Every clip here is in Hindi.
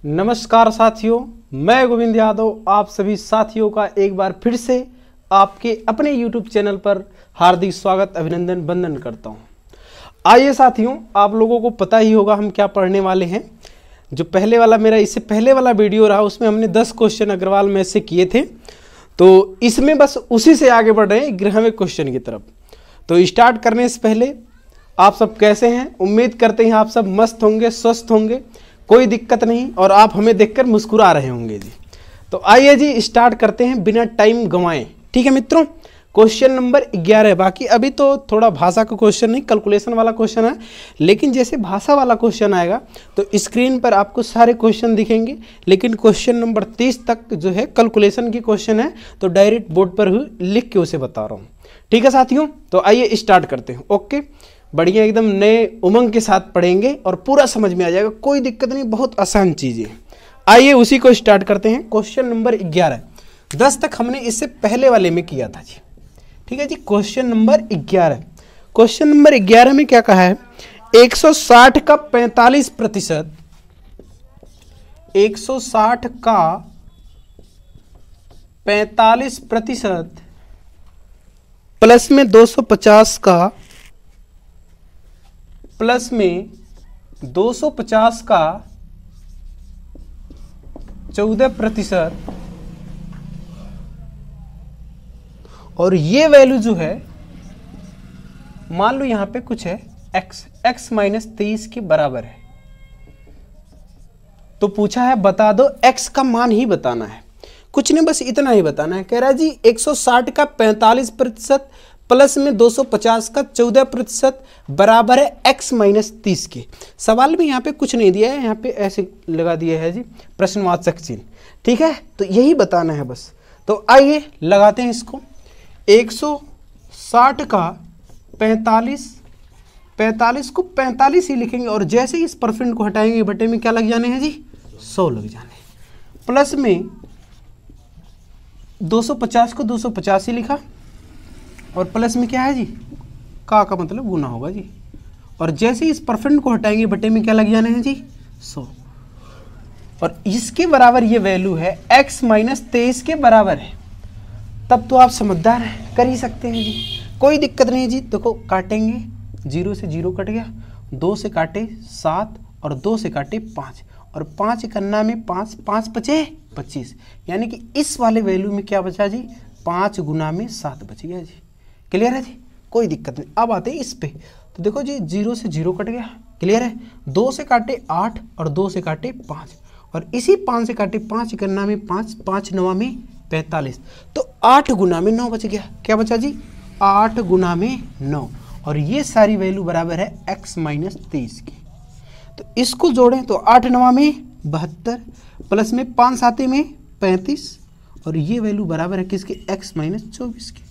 नमस्कार साथियों, मैं गोविंद यादव आप सभी साथियों का एक बार फिर से आपके अपने YouTube चैनल पर हार्दिक स्वागत अभिनंदन वंदन करता हूं। आइए साथियों, आप लोगों को पता ही होगा हम क्या पढ़ने वाले हैं। जो पहले वाला मेरा इससे पहले वाला वीडियो रहा उसमें हमने 10 क्वेश्चन अग्रवाल में से किए थे, तो इसमें बस उसी से आगे बढ़ रहे हैं 11वें क्वेश्चन की तरफ। तो स्टार्ट करने से पहले आप सब कैसे हैं? उम्मीद करते हैं आप सब मस्त होंगे, स्वस्थ होंगे, कोई दिक्कत नहीं और आप हमें देखकर मुस्कुरा रहे होंगे जी। तो आइए जी स्टार्ट करते हैं बिना टाइम गंवाएं। ठीक है मित्रों, क्वेश्चन नंबर 11। बाकी अभी तो थोड़ा भाषा का क्वेश्चन नहीं, कैलकुलेशन वाला क्वेश्चन है, लेकिन जैसे भाषा वाला क्वेश्चन आएगा तो स्क्रीन पर आपको सारे क्वेश्चन दिखेंगे, लेकिन क्वेश्चन नंबर 30 तक जो है कैलकुलेशन की क्वेश्चन है, तो डायरेक्ट बोर्ड पर ही लिख के उसे बता रहा हूँ। ठीक है साथियों, तो आइए स्टार्ट करते हैं। ओके, बढ़िया एकदम नए उमंग के साथ पढ़ेंगे और पूरा समझ में आ जाएगा, कोई दिक्कत नहीं, बहुत आसान चीज़ है। आइए उसी को स्टार्ट करते हैं। Question number 11। 10 तक हमने इससे पहले वाले में किया था जी। ठीक है जी, क्वेश्चन नंबर 11। क्वेश्चन नंबर 11 में क्या कहा है? 160 का 45%, 160 का 45% प्लस में 250 का, प्लस में 250 का 14%, और ये वैल्यू जो है मान लो यहां पे कुछ है x माइनस 23 के बराबर है। तो पूछा है बता दो, x का मान ही बताना है, कुछ नहीं, बस इतना ही बताना है। कह रहा है जी 160 का 45% प्लस में 250 का 14% बराबर है x माइनस 30 के। सवाल में यहाँ पे कुछ नहीं दिया है, यहाँ पे ऐसे लगा दिया है जी प्रश्नवाचक चिन्ह। ठीक है, तो यही बताना है बस। तो आइए लगाते हैं इसको। 160 का 45 को 45 ही लिखेंगे, और जैसे ही इस परसेंट को हटाएंगे बटे में क्या लग जाने हैं जी? 100 लग जाने। प्लस में 250 को 250 ही लिखा, और प्लस में क्या है जी? का मतलब गुना होगा जी, और जैसे इस परसेंट को हटाएंगे बटे में क्या लग जाने हैं जी? 100। और इसके बराबर ये वैल्यू है x माइनस 23 के बराबर है। तब तो आप समझदार हैं, कर ही सकते हैं जी, कोई दिक्कत नहीं जी। देखो काटेंगे, 0 से 0 कट गया, 2 से काटे 7 और 2 से काटे 5, और 5 कन्ना में 5, 5 बचे 25, यानी कि इस वाले वैल्यू में क्या बचा जी? 5 गुना में 7 बच गया जी। क्लियर है जी, कोई दिक्कत नहीं। अब आते हैं इस पे, तो देखो जी 0 से 0 कट गया, क्लियर है। 2 से काटे 8 और 2 से काटे 5, और इसी 5 से काटे 5 कन्ना में 5, 5 9 में 45, तो 8 गुना में 9 बच गया। क्या बचा जी? 8 गुना में 9, और ये सारी वैल्यू बराबर है x माइनस 23 की। तो इसको जोड़ें तो 8 9 में 72, प्लस में 5 7 में 35, और ये वैल्यू बराबर है किसके? x माइनस 24 की।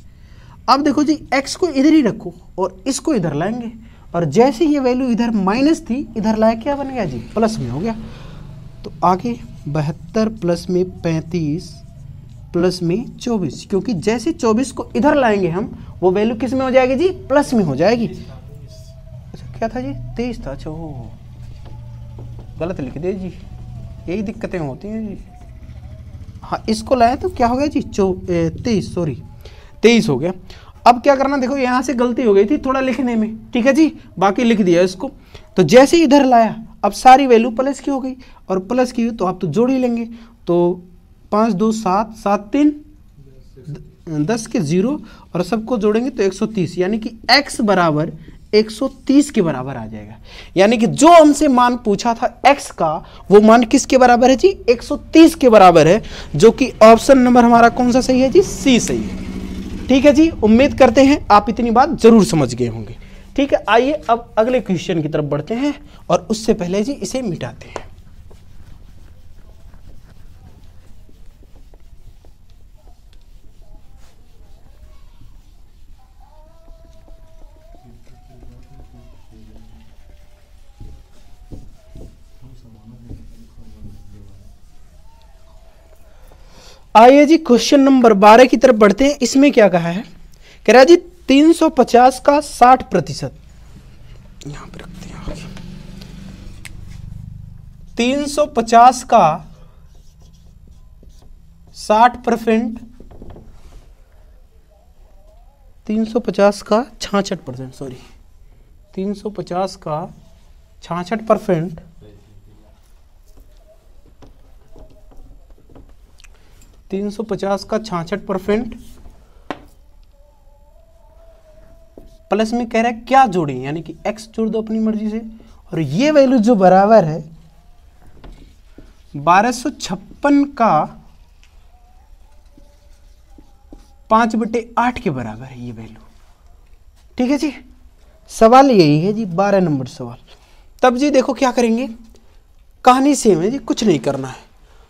अब देखो जी x को इधर ही रखो और इसको इधर लाएंगे, और जैसे ये वैल्यू इधर माइनस थी इधर लाया, क्या बन गया जी? प्लस में हो गया। तो आगे 72 प्लस में 35 प्लस में 24, क्योंकि जैसे 24 को इधर लाएंगे हम, वो वैल्यू किस में हो जाएगी जी? प्लस में हो जाएगी। अच्छा क्या था जी? 23 था। अच्छा हो गलत लिख दे जी, यही दिक्कतें होती हैं जी। हाँ, इसको लाए तो क्या हो गया जी? 23 हो गया। अब क्या करना, देखो यहाँ से गलती हो गई थी थोड़ा लिखने में, ठीक है जी, बाकी लिख दिया इसको। तो जैसे इधर लाया, अब सारी वैल्यू प्लस की हो गई, और प्लस की तो आप तो जोड़ ही लेंगे। तो 5 2 7 7 3 10 के 0, और सबको जोड़ेंगे तो 130, यानी कि x बराबर 130 के बराबर आ जाएगा। यानी कि जो हमसे मान पूछा था x का, वो मान किसके बराबर है जी? 130 के बराबर है, जो कि ऑप्शन नंबर हमारा कौन सा सही है जी? सी सही है। ठीक है जी, उम्मीद करते हैं आप इतनी बात जरूर समझ गए होंगे। ठीक है, आइए अब अगले क्वेश्चन की तरफ बढ़ते हैं, और उससे पहले जी इसे मिटाते हैं। आइए जी क्वेश्चन नंबर 12 की तरफ बढ़ते हैं। इसमें क्या कहा है? कह रहा है जी 350 का 60%, यहां पर रखते हैं आगे, 350 का 60%, 350 का 66%, सॉरी 350 का 66%, 350 का 66% प्लस में कह रहा है क्या जोड़ें, यानी कि x जोड़ दो अपनी मर्जी से, और ये वैल्यू जो बराबर है 1256 का 5/8 के बराबर है ये वैल्यू। ठीक है जी, सवाल यही है जी, 12 नंबर सवाल। तब जी देखो क्या करेंगे, कहानी सेम है जी, कुछ नहीं करना है।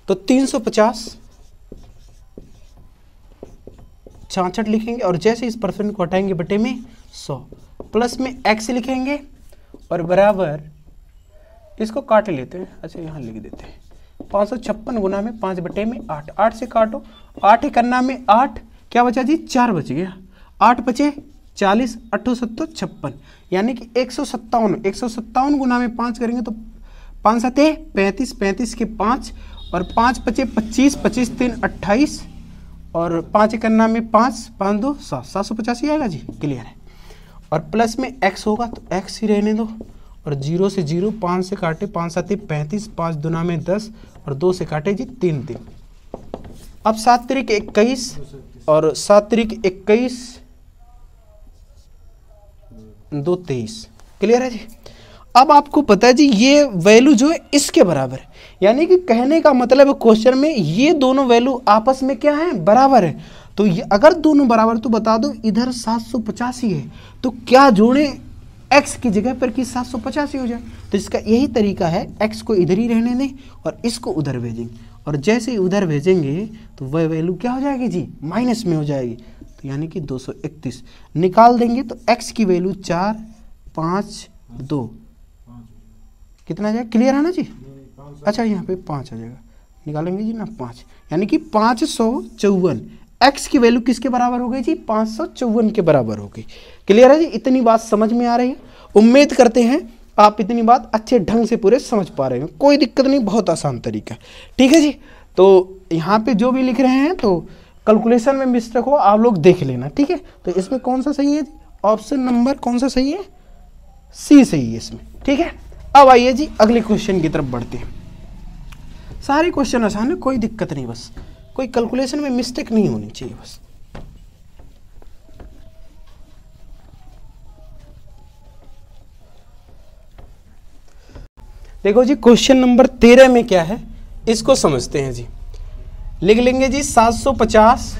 तो 350 66 लिखेंगे और जैसे इस परसेंट को हटाएंगे बटे में 100, प्लस में x लिखेंगे और बराबर, इसको काट लेते हैं, अच्छा यहाँ लिख देते हैं 556 गुना में 5/8, 8 से काटो, 8 करना में 8, क्या बचा जी 4 बच गया, 8 बचे 40, 8 7 56, यानी कि 157 गुना में 5 करेंगे तो 5 7 35, 35 के 5 और 5 बचे 25, 25 3 28 और 5 करना में 5, 5 2 7, 785 आएगा जी, क्लियर है। और प्लस में x होगा तो x ही रहने दो, और 0 से 0, 5 से काटे 5 7 35, 5 दुना में 10 और 2 से काटे जी 3 3। अब 7 तिरिक 21 और 7 तिरिक 21, 2 23, क्लियर है जी। अब आपको पता है जी ये वैल्यू जो है इसके बराबर है, यानी कि कहने का मतलब क्वेश्चन में ये दोनों वैल्यू आपस में क्या है, बराबर है। तो ये अगर दोनों बराबर तो बता दो इधर 785 है, तो क्या जोड़े x की जगह पर कि 785 हो जाए। तो इसका यही तरीका है, x को इधर ही रहने दें और इसको उधर भेजेंगे, और जैसे ही उधर भेजेंगे तो वह वैल्यू क्या हो जाएगी जी, माइनस में हो जाएगी। तो यानी कि 231 निकाल देंगे तो x की वैल्यू 4 5 2 कितना आ जाएगा, क्लियर है ना जी। अच्छा यहाँ पे 5 आ जाएगा, निकालेंगे जी ना 5, यानी कि 554, x की वैल्यू किसके बराबर हो गई जी, 554 के बराबर हो गई। क्लियर है जी, इतनी बात समझ में आ रही है। उम्मीद करते हैं आप इतनी बात अच्छे ढंग से पूरे समझ पा रहे हैं, कोई दिक्कत नहीं, बहुत आसान तरीका। ठीक है जी, तो यहाँ पे जो भी लिख रहे हैं तो कैलकुलेशन में मिस्टेक हो आप लोग देख लेना, ठीक है। तो इसमें कौन सा सही है जी, ऑप्शन नंबर कौन सा सही है, सी सही है इसमें, ठीक है। अब आइए जी अगले क्वेश्चन की तरफ बढ़ते हैं। सारे क्वेश्चन आसान है, कोई दिक्कत नहीं, बस कोई कैलकुलेशन में मिस्टेक नहीं होनी चाहिए बस। देखो जी क्वेश्चन नंबर 13 में क्या है इसको समझते हैं जी। लिख लेंगे जी 750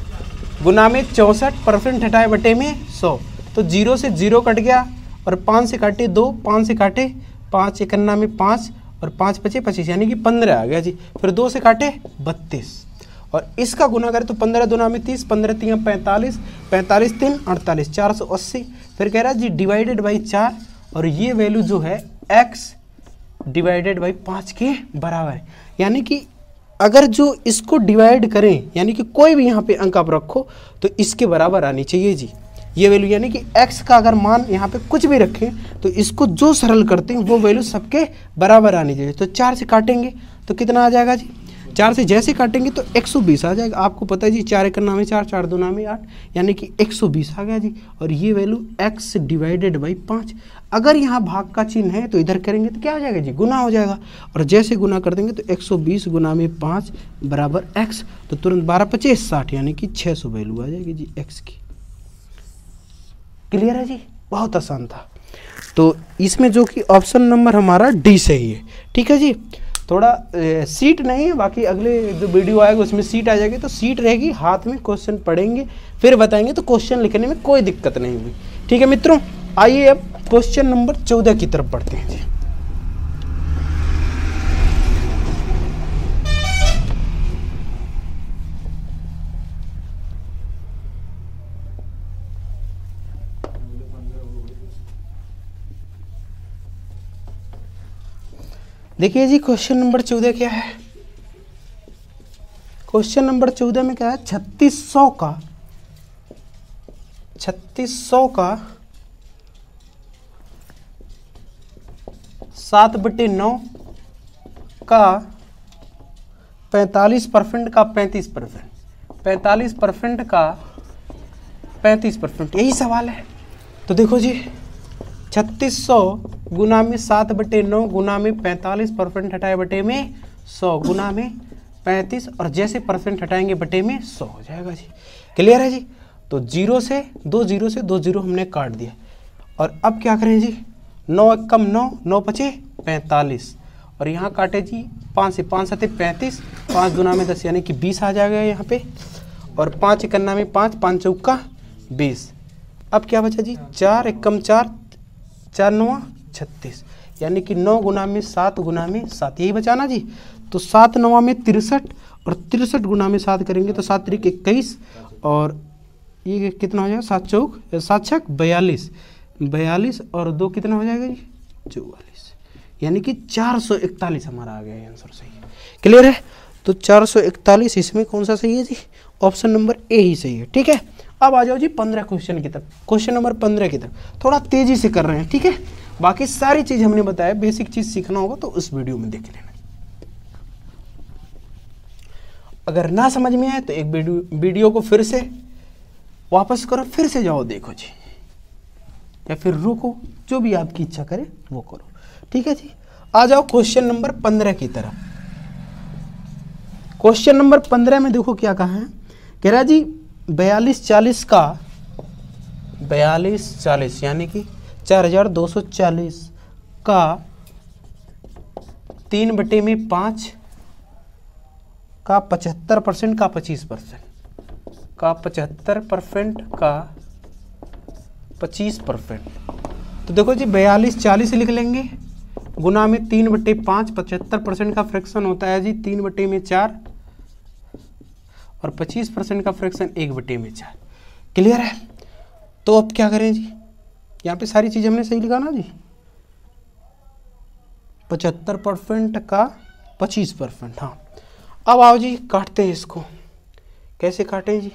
गुना में 64 परसेंट हटाए बटे में 100, तो 0 से 0 कट गया और 5 से काटे 2, 5 से काटे 5, इकन्ना में 5 और 5 बचे 25, यानी कि 15 आ गया जी। फिर 2 से काटे 32 और इसका गुना करें तो 15 दुना में 30, 15 3 45, 45 3 48, 480। फिर कह रहा है जी डिवाइडेड बाई 4, और ये वैल्यू जो है x डिवाइडेड बाई 5 के बराबर है। यानी कि अगर जो इसको डिवाइड करें, यानी कि कोई भी यहाँ पे अंक आप रखो तो इसके बराबर आनी चाहिए जी ये वैल्यू, यानी कि x का अगर मान यहाँ पे कुछ भी रखें तो इसको जो सरल करते हैं वो वैल्यू सबके बराबर आनी चाहिए। तो 4 से काटेंगे तो कितना आ जाएगा जी, 4 से जैसे काटेंगे तो 120 आ जाएगा। आपको पता है जी 4 इकन्ना में 4, 4 दूना में 8, यानी कि 120 आ गया जी। और ये वैल्यू x डिवाइडेड बाई 5, अगर यहाँ भाग का चिन्ह है तो इधर करेंगे तो क्या हो जाएगा जी, गुना हो जाएगा, और जैसे गुना कर देंगे तो 120 गुना में 5 बराबर x, तो तुरंत 12 25 60, यानी कि 600 वैल्यू आ जाएगी जी x की। क्लियर है जी, बहुत आसान था। तो इसमें जो कि ऑप्शन नंबर हमारा डी सही है, ठीक है जी। थोड़ा सीट नहीं है, बाकी अगले जो वीडियो आएगा उसमें सीट आ जाएगी, तो सीट रहेगी, हाथ में क्वेश्चन पढ़ेंगे फिर बताएंगे, तो क्वेश्चन लिखने में कोई दिक्कत नहीं हुई। ठीक है मित्रों, आइए अब क्वेश्चन नंबर 14 की तरफ बढ़ते हैं जी। देखिए जी क्वेश्चन नंबर 14 क्या है। क्वेश्चन नंबर 14 में क्या है, 3600 का 7/9 का 45% का 35%, 45% का 35%, यही सवाल है। तो देखो जी 3600 गुना में 7/9 गुना में 45% हटाए बटे में 100 गुना में 35 और जैसे परसेंट हटाएंगे बटे में 100 हो जाएगा जी। क्लियर है जी। तो 0 से 2 0 हमने काट दिया। और अब क्या करें जी, 9 कम 9, 9 पचे 45 और यहाँ काटे जी 5 से, 5 7 35, 5 दुना में 10 यानी कि 20 आ जाएगा यहाँ पे। और 5 इकन्ना में 5, 5 चौका 20। अब क्या बचा जी, 4 1 कम 4, 4 9 36 यानी कि 9 गुना में 7 गुना में 7, यही बचा ना जी। तो 7 9 में 63 और 63 गुना में 7 करेंगे तो 7 3 21 और ये कितना हो जाएगा, 7 चौक 7 छक 42, 42 और 2 कितना हो जाएगा जी 44 यानी कि 441 हमारा आ गया आंसर सही है। क्लियर है। तो 441 इसमें कौन सा सही है जी, ऑप्शन नंबर ए ही सही है। ठीक है। अब आ जाओ जी 15 क्वेश्चन की तरफ, क्वेश्चन नंबर 15 की तरफ। थोड़ा तेजी से कर रहे हैं, ठीक है। बाकी सारी चीज हमने बताया, बेसिक चीज सीखना होगा तो उस वीडियो में देख लेना। अगर ना समझ में आए तो एक वीडियो को फिर से वापस करो, फिर से जाओ देखो जी, या फिर रुको, जो भी आपकी इच्छा करे वो करो। ठीक है जी। आ जाओ क्वेश्चन नंबर 15 की तरफ। क्वेश्चन नंबर 15 में देखो क्या कहा है, कह रहा जी 42 40 का 42 40 यानी कि 4240 का 3/5 का 75% का 25% का 75% का 25%। तो देखो जी 42 40 लिख लेंगे गुना में 3/5, 75% का फ्रैक्शन होता है जी 3/4 और 25% का फ्रैक्शन 1/4। क्लियर है। तो अब क्या करें जी, यहाँ पे सारी चीज़ हमने सही लिखा ना जी, 75% का 25%। हाँ अब आओ जी काटते हैं इसको। कैसे काटें जी,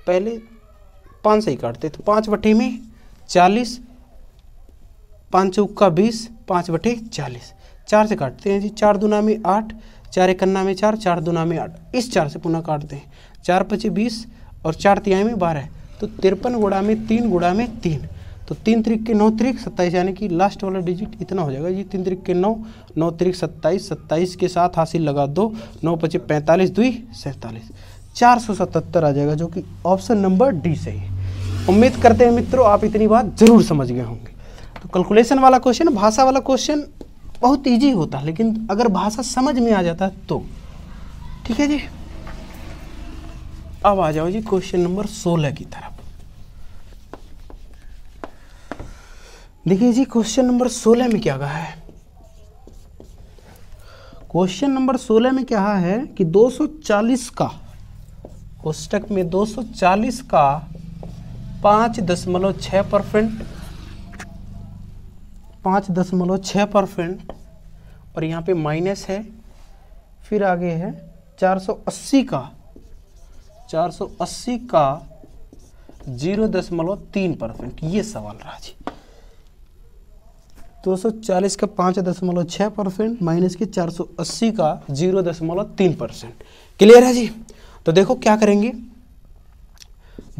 पहले 5 से ही काटते, तो 5/40, 5 चौका 20, 5/40 4 से काटते हैं जी। 4 दुना में 8, 4 इकन्ना में 4, 4 दुना में 8, इस 4 से पुनः काटते हैं। 4 5 20 और 4 तिहाई में 12, तो 53 गुणा में 3 गुणा में 3, तो 3 3 के 9 3 27 यानी कि लास्ट वाला डिजिट इतना हो जाएगा जी। 3 3 के 9, 9 3 27, 27 के साथ हासिल लगा 2, 9 5 45 2 47, 477 आ जाएगा, जो कि ऑप्शन नंबर डी सही है। उम्मीद करते हैं मित्रों आप इतनी बात जरूर समझ गए होंगे। तो कैलकुलेशन वाला क्वेश्चन, भाषा वाला क्वेश्चन बहुत इजी होता है, लेकिन अगर भाषा समझ में आ जाता है तो। ठीक है जी। अब आ जाओ जी क्वेश्चन नंबर 16 की तरफ। देखिए जी क्वेश्चन नंबर 16 में क्या कहा है, क्वेश्चन नंबर 16 में क्या है कि 240 का, कोष्टक में 240 का 5.6%, 5.6% और यहाँ पे माइनस है, फिर आगे है 480 का 0.3%। ये सवाल रहा जी। 240 का 5.6% माइनस के 480 का 0.3%। क्लियर है जी। तो देखो क्या करेंगे,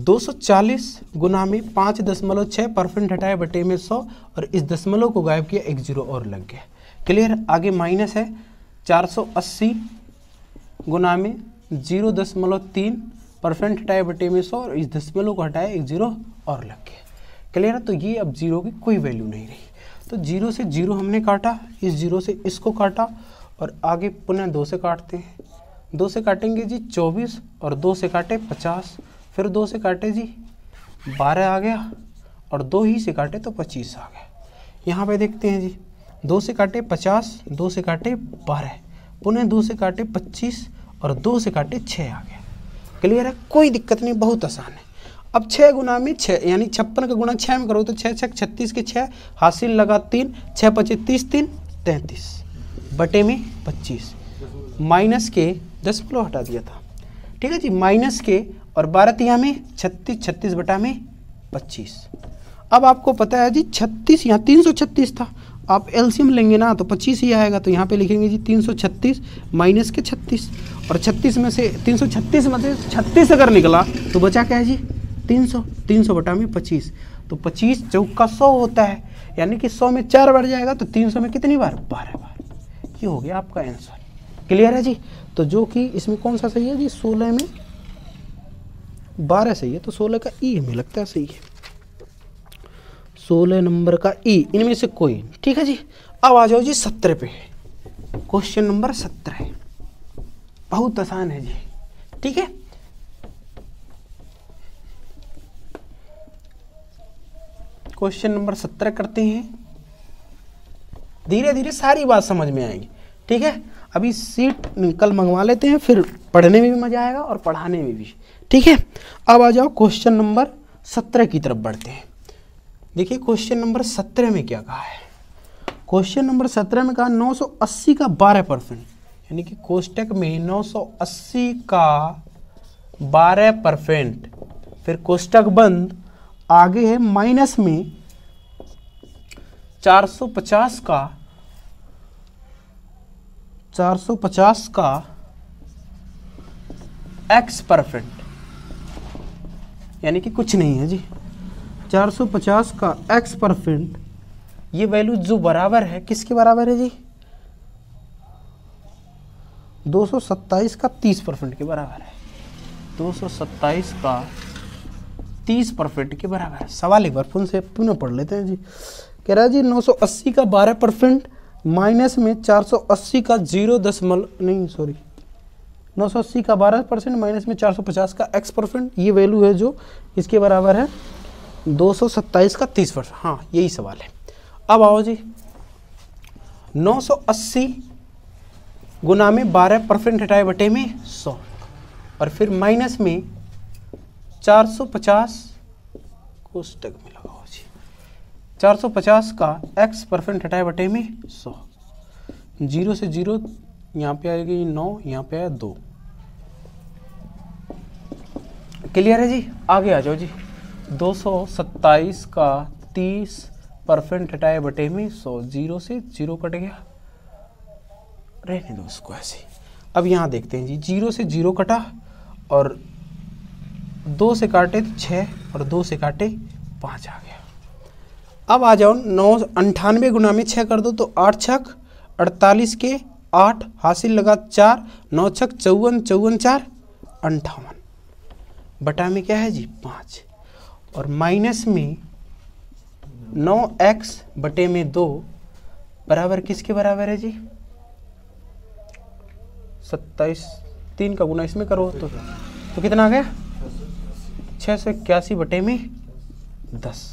240 गुना में 5.6% हटाए बटे में 100 और इस दशमलव को गायब किया, एक 0 और लग गया। क्लियर। आगे माइनस है 480 गुना में 0.3% हटाए बटे में 100 और इस दशमलव को हटाए, एक 0 और लग गया। क्लियर। तो ये अब 0 की कोई वैल्यू नहीं रही, तो 0 से 0 हमने काटा, इस 0 से इसको काटा और आगे पुनः 2 से काटते हैं। 2 से काटेंगे जी 24 और 2 से काटे 50, फिर 2 से काटे जी 12 आ गया और 2 ही से काटे तो 25 आ गया। यहाँ पे देखते हैं जी 2 से काटे 50, 2 से काटे 12, पुनः 2 से काटे 25 और 2 से काटे 6 आ गया। क्लियर है। कोई दिक्कत नहीं, बहुत आसान है। अब 6 गुना में 6 यानी 56 का गुना 6 में करो तो 6 6 36 के 6 हासिल लगा 3, 6 5 30 3 33 बटे में 25, माइनस के दशमलव हटा दिया था। ठीक है जी। माइनस के और 12 तिहाई में 36, 36 बटा में 25। अब आपको पता है जी 36 यहाँ 336 था, आप एलसीएम लेंगे ना तो 25 ही आएगा, तो यहाँ पे लिखेंगे जी 336 माइनस के 36, और 36 में से 336 में से 36 अगर निकला तो बचा क्या है जी 300, 300 बटा में 25, तो 25 चौका 100 होता है, यानी कि 100 में 4 बढ़ जाएगा तो 300 में कितनी बार 12 बार। ये हो गया आपका आंसर। क्लियर है जी। तो जो कि इसमें कौन सा सही है जी 16 में 12 सही है, तो 16 का ई हमें लगता है सही है, 16 नंबर का ई, इनमें से कोई। ठीक है जी। अब आ जाओ जी 17 पे, क्वेश्चन नंबर 17 बहुत आसान है जी। ठीक है, क्वेश्चन नंबर 17 करते हैं, धीरे धीरे सारी बात समझ में आएगी। ठीक है, अभी सीट कल मंगवा लेते हैं, फिर पढ़ने में भी मजा आएगा और पढ़ाने में भी। ठीक है, अब आ जाओ क्वेश्चन नंबर 17 की तरफ बढ़ते हैं। देखिए क्वेश्चन नंबर 17 में क्या कहा है। क्वेश्चन नंबर 17 में कहा 980 का 12%, यानी कि कोष्टक में 980 का 12%, फिर कोष्टक बंद, आगे है माइनस में 450 का x%, यानी कि कुछ नहीं है जी 450 का x%, ये वैल्यू जो बराबर है किसके बराबर है जी 227 का 30% के बराबर है, 227 का 30% के बराबर है। सवाल एक बार पुनः पढ़ लेते हैं जी। कह रहा है जी 980 का 12% माइनस में 480 का 980 का 12% माइनस में 450 का x%, ये वैल्यू है जो इसके बराबर है 227 का 30%। हाँ यही सवाल है। अब आओ जी 980 गुना में 12% हटाए बटे में 100, और फिर माइनस में 450 कोष्टक में लगाओ जी 450 का x% हटाए बटे में 100, 0 से 0 यहाँ पे आएगी 9, यहाँ पे आया 2। क्लियर है जी। आगे आ जाओ जी 227 का 30% हटाए बटे में 100, 0 से 0 कट गया, रहने दो उसको ऐसे। अब यहाँ देखते हैं जी 0 से 0 कटा, और 2 से काटे तो 6 और 2 से काटे 5 आ गया। अब आ जाओ 98 गुना में 6 कर दो तो 8 छक 48 के 8 हासिल लगा 4, 9 छक 54, 54 4 58, बटा में क्या है जी 5, और माइनस में 9x बटे में 2 बराबर किसके बराबर है जी 27, 3 का गुना इसमें करो तो कितना आ गया 681 बटे में 10।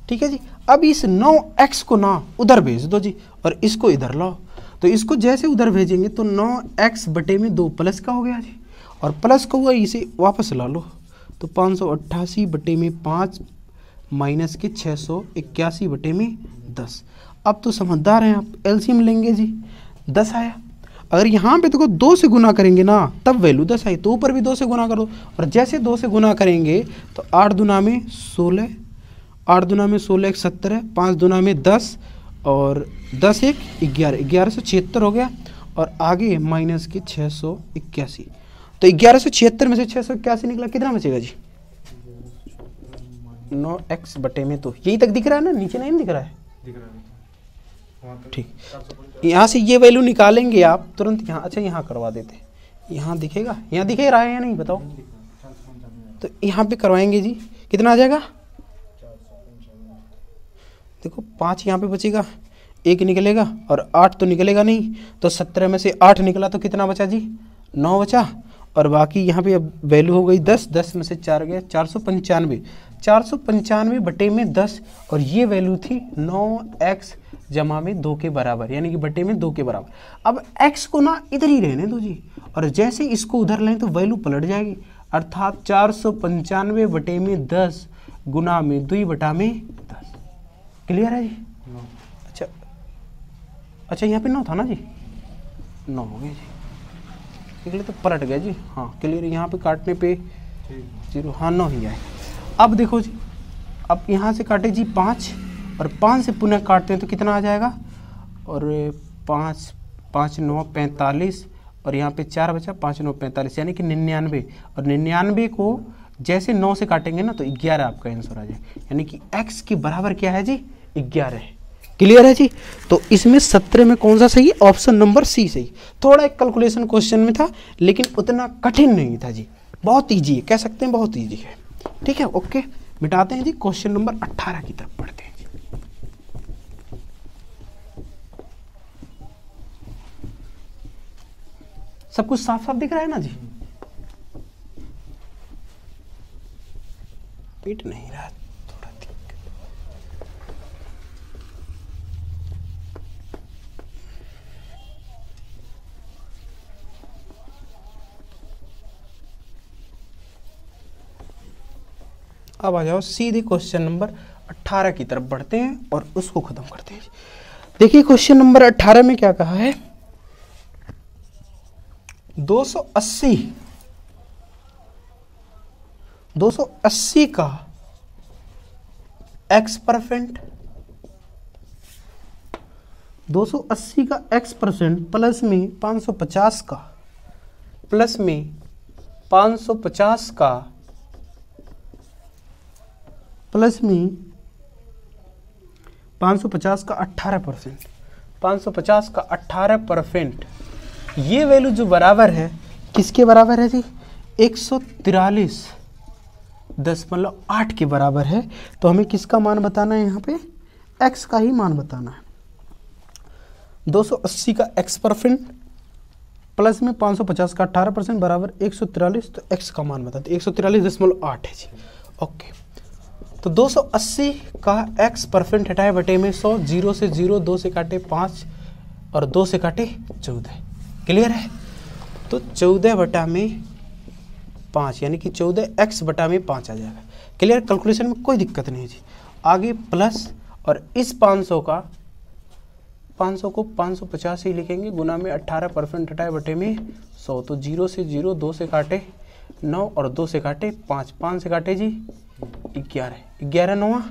ठीक है जी। अब इस 9x को ना उधर भेज दो जी, और इसको इधर लाओ, तो इसको जैसे उधर भेजेंगे तो 9x बटे में 2 प्लस का हो गया जी, और प्लस का हुआ इसे वापस ला लो, तो 588 बटे में 5 माइनस के 681 बटे में 10। अब तो समझदार हैं आप, एलसीएम लेंगे जी 10 आया। अगर यहाँ पे तो 2 से गुना करेंगे ना तब वैल्यू 10 आई, तो ऊपर भी 2 से गुना करो, और जैसे 2 से गुना करेंगे तो 8 दूना में 16, 8 दूना में 16 1 17, 5 दूना में 10, और 10 1 11, 1176 हो गया, और आगे माइनस के 681, तो 1176 में से 681 निकला, कितना बचेगा जी 9x बटे में 2। यही तक दिख रहा है ना, नीचे नहीं दिख रहा है, ठीक। यहाँ से ये वैल्यू निकालेंगे आप तुरंत यहाँ, अच्छा यहाँ करवा देते, यहाँ दिखेगा, यहाँ दिखे रहा है या नहीं बताओ, तो यहाँ पे करवाएंगे जी, कितना आ जाएगा देखो 5 यहाँ पे बचेगा, 1 निकलेगा और 8 तो निकलेगा नहीं, तो 17 में से 8 निकला तो कितना बचा जी 9 बचा, और बाकी यहाँ पे अब वैल्यू हो गई 10, 10 में से 4 गया 495, 495 बटे में 10, और ये वैल्यू थी 9x जमा में 2 के बराबर, यानी कि बटे में 2 के बराबर। अब x को ना इधर ही रहने दो जी, और जैसे इसको उधर लें तो वैल्यू पलट जाएगी, अर्थात 495 बटे में 10 गुना में 2 बटा में 10। क्लियर है जी। अच्छा यहाँ पे 9 था ना जी, 9 हो गया जी, निकले तो पलट गया जी। हाँ क्लियर, यहाँ पे काटने पे 0, हाँ 9 ही आए। अब देखो जी, अब यहाँ से काटे जी 5, और 5 से पुनः काटते हैं तो कितना आ जाएगा और 5 5 9 45 और यहाँ पे 4 बचा, 5 9 45 यानी कि 99। और 99 को जैसे 9 से काटेंगे ना तो 11 आपका आंसर आ जाए, यानी कि x के बराबर क्या है जी 11 है। क्लियर है जी। तो इसमें 17 में कौन सा सही है, ऑप्शन नंबर सी सही। थोड़ा एक कैलकुलेशन क्वेश्चन में था लेकिन उतना कठिन नहीं था जी, बहुत ईजी है, कह सकते हैं बहुत ईजी है। ठीक है, ओके मिटाते हैं जी, क्वेश्चन नंबर 18 की तरफ बढ़ते हैं जी। सब कुछ साफ साफ दिख रहा है ना जी, पीट नहीं रहा थोड़ा दिक्कत। अब आ जाओ सीधे क्वेश्चन नंबर 18 की तरफ बढ़ते हैं और उसको खत्म करते हैं। देखिए क्वेश्चन नंबर 18 में क्या कहा है, 280 का x%, 280 का x% प्लस में 550 का, प्लस में 550 का, प्लस में 550 का 18%, 550 का 18%, ये वैल्यू जो बराबर है किसके बराबर है जी, 143.8 के बराबर है। तो हमें किसका मान बताना है, यहाँ पे x का ही मान बताना है। 280 का x% प्लस में 550 का 18% बराबर 143, तो x का मान बताते 143.8 है जी। ओके, तो 280 का x% हटाए बटे में 100, 0 से 0, 2 से काटे 5 और 2 से काटे 14। क्लियर है। तो 14 बटा में 5 यानी कि 14x बटा में 5 आ जाएगा। क्लियर, कैलकुलेशन में कोई दिक्कत नहीं है जी। आगे प्लस और इस 500 को 550 ही लिखेंगे, गुना में 18% हटाए बटे में 100, तो 0 से 0, 2 से काटे 9 और 2 से काटे 5, 5 से काटे जी 11, 11 9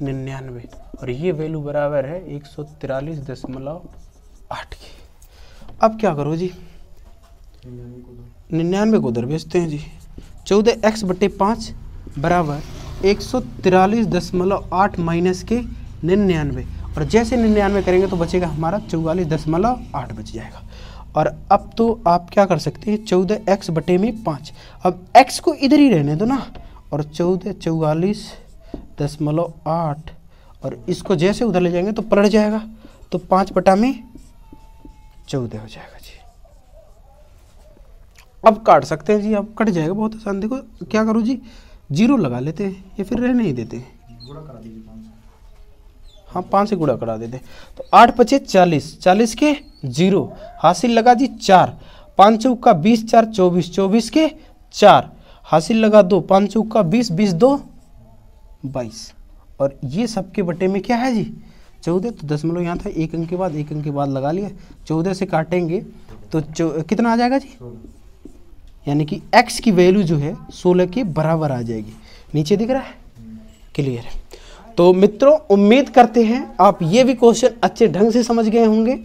99 और ये वैल्यू बराबर है 143.8 की। अब क्या करो जी, 99 को उधर भेजते हैं जी। 14x बटे 5 बराबर 143.8 माइनस के 99, और जैसे 99 करेंगे तो बचेगा हमारा 44.8 बच जाएगा। और अब तो आप क्या कर सकते हैं, 14x बटे में 5, अब x को इधर ही रहने दो ना, और 44.8 और इसको जैसे उधर ले जाएंगे तो पलट जाएगा, तो 5 बटा में 14 हो जाएगा जी। अब काट सकते हैं जी, अब कट जाएगा, बहुत आसान। देखो क्या करो जी, 0 लगा लेते हैं या फिर रहने ही देते हैं, गुणा करा दीजिए 5 से। हाँ 5 से गुणा करा देते, तो 8 बचे 40, 40 के 0 हासिल लगा जी 4, 5 चौक का 20, 4 24, 24 के 4 हासिल लगा 2, 5 चौक का 20, 20 2 22, और ये सबके बटे में क्या है जी 14, तो दशमलव यहाँ था, एक अंक के बाद एक अंक के बाद लगा लिया, 14 से काटेंगे तो कितना आ जाएगा जी, यानी कि x की वैल्यू जो है 16 के बराबर आ जाएगी। नीचे दिख रहा है, क्लियर है। तो मित्रों उम्मीद करते हैं आप ये भी क्वेश्चन अच्छे ढंग से समझ गए होंगे।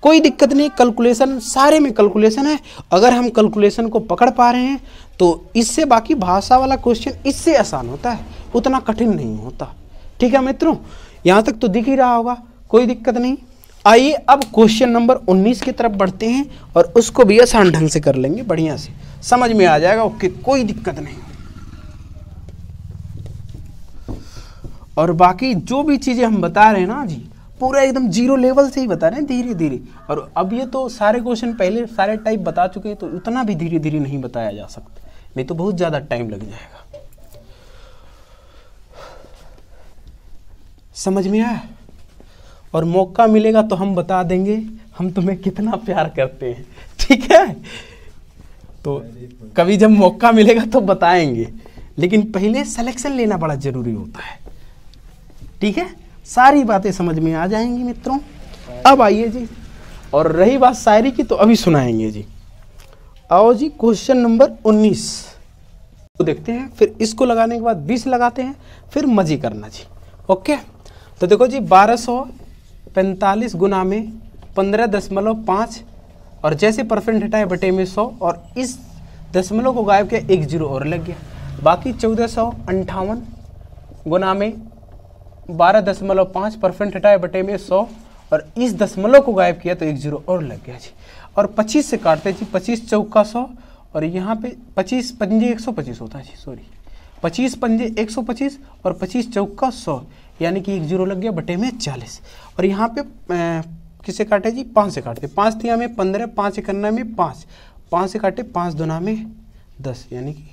कोई दिक्कत नहीं, कैलकुलेशन सारे में कैलकुलेशन है, अगर हम कैलकुलेशन को पकड़ पा रहे हैं तो इससे बाकी भाषा वाला क्वेश्चन इससे आसान होता है, उतना कठिन नहीं होता। ठीक है मित्रों, यहाँ तक तो दिख ही रहा होगा, कोई दिक्कत नहीं। आइए अब क्वेश्चन नंबर 19 की तरफ बढ़ते हैं और उसको भी आसान ढंग से कर लेंगे, बढ़िया से समझ में आ जाएगा। ओके, कोई दिक्कत नहीं। और बाकी जो भी चीजें हम बता रहे हैं ना जी, पूरा एकदम जीरो लेवल से ही बता रहे हैं, धीरे धीरे। और अब ये तो सारे क्वेश्चन पहले सारे टाइप बता चुके हैं, तो उतना भी धीरे धीरे नहीं बताया जा सकता, नहीं तो बहुत ज्यादा टाइम लग जाएगा। समझ में आया? और मौका मिलेगा तो हम बता देंगे हम तुम्हें कितना प्यार करते हैं, ठीक है? तो कभी जब मौका मिलेगा तो बताएंगे, लेकिन पहले सिलेक्शन लेना बड़ा जरूरी होता है, ठीक है? सारी बातें समझ में आ जाएंगी मित्रों। अब आइए जी, और रही बात शायरी की तो अभी सुनाएंगे जी। आओ जी, क्वेश्चन नंबर 19 तो देखते हैं, फिर इसको लगाने के बाद 20 लगाते हैं, फिर मजे करना जी। ओके, तो देखो जी, 1200 45 गुना में 15.5 और जैसे परसेंट हटाए बटे में 100 और इस दशमलव को गायब किया, एक जीरो और लग गया। बाकी 1458 गुना में 12.5 परसेंट हटाए बटे में 100 और इस दशमलव को गायब किया तो एक जीरो और लग गया जी। और 25 से काटते जी, 25 चौका 100 और यहाँ पे 25 पंजे 125 होता है जी, सॉरी 25 पंजे 125 और 25 चौका 100 यानी कि एक जीरो लग गया बटे में 40। और यहाँ पे किसे काटे जी, 5 से काटते, 5 तिया में 15, 5 इकन्ना में 5, 5 से काटे 5 दुना में 10 यानी कि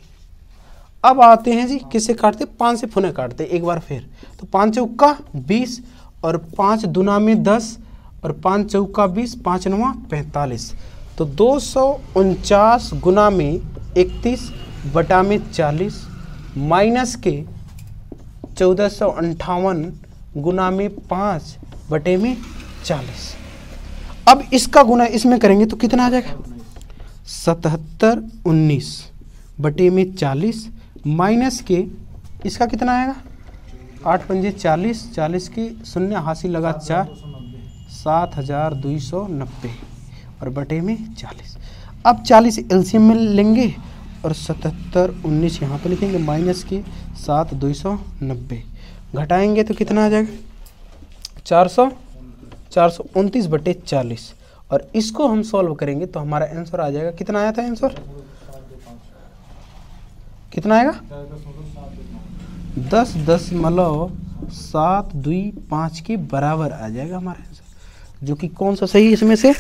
अब आते हैं जी किससे काटते, 5 से पुनः काटते एक बार फिर, तो 5 चौका 20 और 5 दुना में 10 और 5 चौका 20, 5 नवा 45, तो 249 गुना में 31 बटा में 40 माइनस के 1458 गुना में 5 बटे में 40। अब इसका गुना इसमें करेंगे तो कितना आ जाएगा, 7719 बटे में 40 माइनस के इसका कितना आएगा, 8 पंजे 40, 40 की शून्य हासिल लगा 4, 7290 और बटे में 40। अब 40 एलसीएम में लेंगे और 7719 यहाँ पे लिखेंगे माइनस के 7290 घटाएंगे तो कितना आ जाएगा, 429 बटे 40 और इसको हम सॉल्व करेंगे तो हमारा आंसर आ जाएगा, कितना आया था आंसर, कितना आएगा 10.725 के बराबर आ जाएगा हमारा आंसर, जो कि कौन सा सही है इसमें से,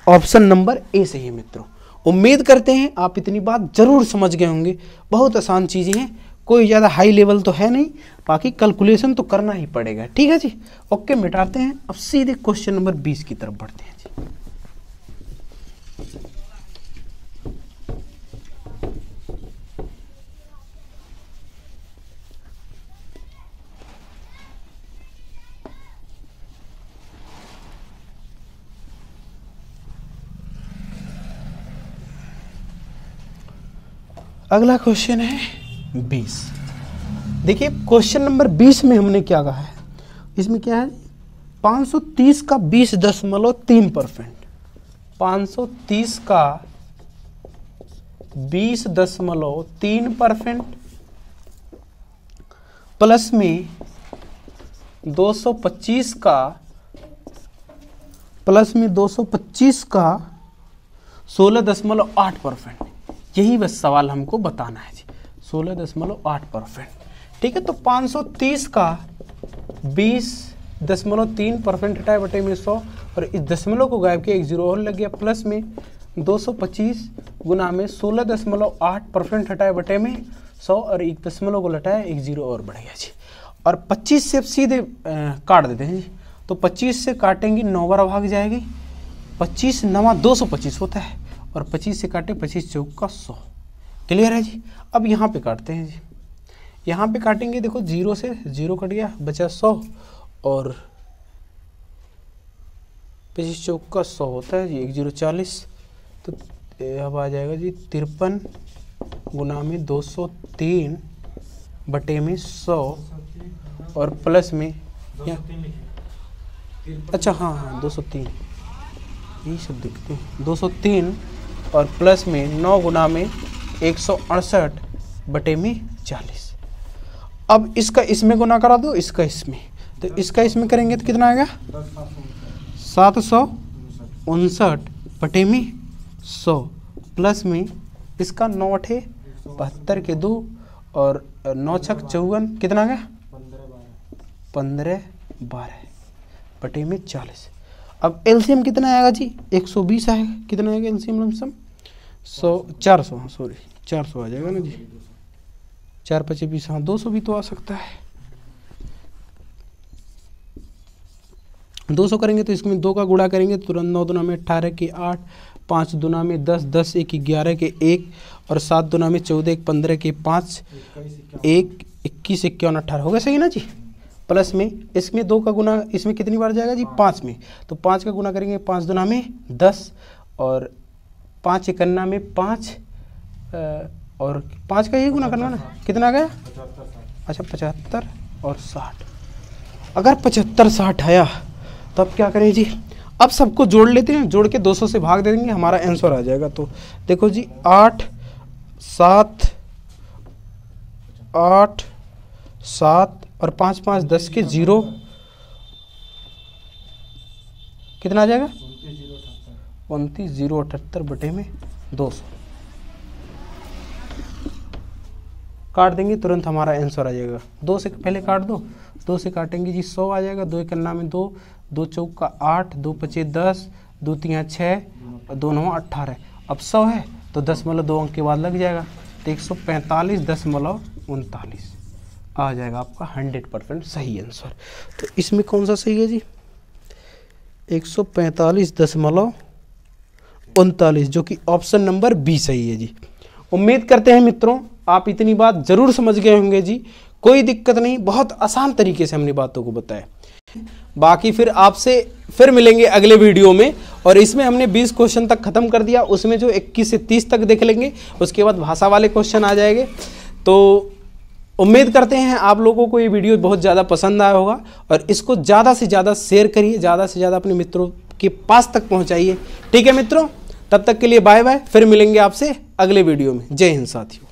ऑप्शन नंबर ए सही है मित्रों। उम्मीद करते हैं आप इतनी बात जरूर समझ गए होंगे, बहुत आसान चीज़ें हैं, कोई ज़्यादा हाई लेवल तो है नहीं, बाकी कैलकुलेशन तो करना ही पड़ेगा, ठीक है जी। ओके मिटाते हैं, अब सीधे क्वेश्चन नंबर 20 की तरफ बढ़ते हैं जी। अगला क्वेश्चन है 20। देखिए क्वेश्चन नंबर 20 में हमने क्या कहा है, इसमें क्या है 530 का 20.3%, 530 का 20.3% प्लस में 225 का 16.8%, यही बस सवाल हमको बताना है जी, 16.8%, ठीक है। तो 530 का 20.3% हटाए बटे में 100 और इस दशमलव को गायब किया, एक जीरो और लग गया, प्लस में 225 गुना में 16.8% हटाए बटे में 100 और एक दशमलव को लटाया, एक जीरो और बढ़ गया जी। और 25 से सीधे काट देते हैं जी, तो 25 से काटेंगे 9 बार भाग जाएगी, 25 नवा 225 होता है और 25 से काटे 25 चौका 100, क्लियर है जी। अब यहाँ पे काटते हैं जी, यहाँ पे काटेंगे, देखो जीरो से जीरो कट गया, बचा 100 और 25 चौका 100 होता है जी, एक जीरो 40, तो अब आ जाएगा जी 53 गुना में 203 बटे में 100 और प्लस में अच्छा हाँ 203 यही सब दिखते हैं, 203 और प्लस में 9 गुना में 168 बटे में 40। अब इसका इसमें गुना करा दो, इसका इसमें, तो इसका इसमें करेंगे तो कितना आएगा 759 बटे में 100 प्लस में इसका 9 अठे 72 के 2 और 9 छक 54, कितना आ गया 15/12 बटे में 40। अब एलसीएम कितना आएगा जी 120 आएगा, कितना आएगा एलसीएम लमसम 400 सॉरी 400 आ जाएगा ना जी, 4 5 20 हाँ 200 भी तो आ सकता है, 200 करेंगे तो इसमें 2 का गुणा करेंगे तुरंत, 9 दुना में 18 के 8, 5 दुना में 10, 10 एक 11 के 1 और 7 दुना में 14 एक 15 के 5, 1 21 51 18 हो गया सही ना जी। प्लस में इसमें 2 का गुना इसमें कितनी बार जाएगा जी 5 में, तो 5 का गुना करेंगे 5 दुना में 10 और 5 इकन्ना में 5 और 5 का ही गुना करना ना, कितना आ गया अच्छा 75 और 60। अगर 75 60 आया तो अब क्या करें जी, अब सबको जोड़ लेते हैं, जोड़ के 200 से भाग दे देंगे, हमारा आंसर आ जाएगा। तो देखो जी 8 7 8 7 और 5 5 10 के 0, कितना आ जाएगा 29,078 बटे में 200, काट देंगे तुरंत हमारा आंसर आ जाएगा। 2 से पहले काट दो, 2 से काटेंगे जी 100 आ जाएगा, 2 एकन्ना में 2, 2 चौका 8, 2 पचे 10, 2 तिया 6 और 2 9 18। अब 100 है तो 10.2 अंक के बाद लग जाएगा, तो 145.39 आ जाएगा आपका 100% सही आंसर। तो इसमें कौन सा सही है जी, 145.39 जो कि ऑप्शन नंबर बी सही है जी। उम्मीद करते हैं मित्रों आप इतनी बात जरूर समझ गए होंगे जी, कोई दिक्कत नहीं, बहुत आसान तरीके से हमने बातों को बताया। बाकी फिर आपसे फिर मिलेंगे अगले वीडियो में, और इसमें हमने 20 क्वेश्चन तक खत्म कर दिया, उसमें जो 21 से 30 तक देख लेंगे, उसके बाद भाषा वाले क्वेश्चन आ जाएंगे। तो उम्मीद करते हैं आप लोगों को ये वीडियो बहुत ज़्यादा पसंद आया होगा, और इसको ज़्यादा से ज़्यादा शेयर करिए, ज़्यादा से ज़्यादा अपने मित्रों के पास तक पहुँचाइए। ठीक है मित्रों, तब तक के लिए बाय बाय, फिर मिलेंगे आपसे अगले वीडियो में। जय हिंद साथियों।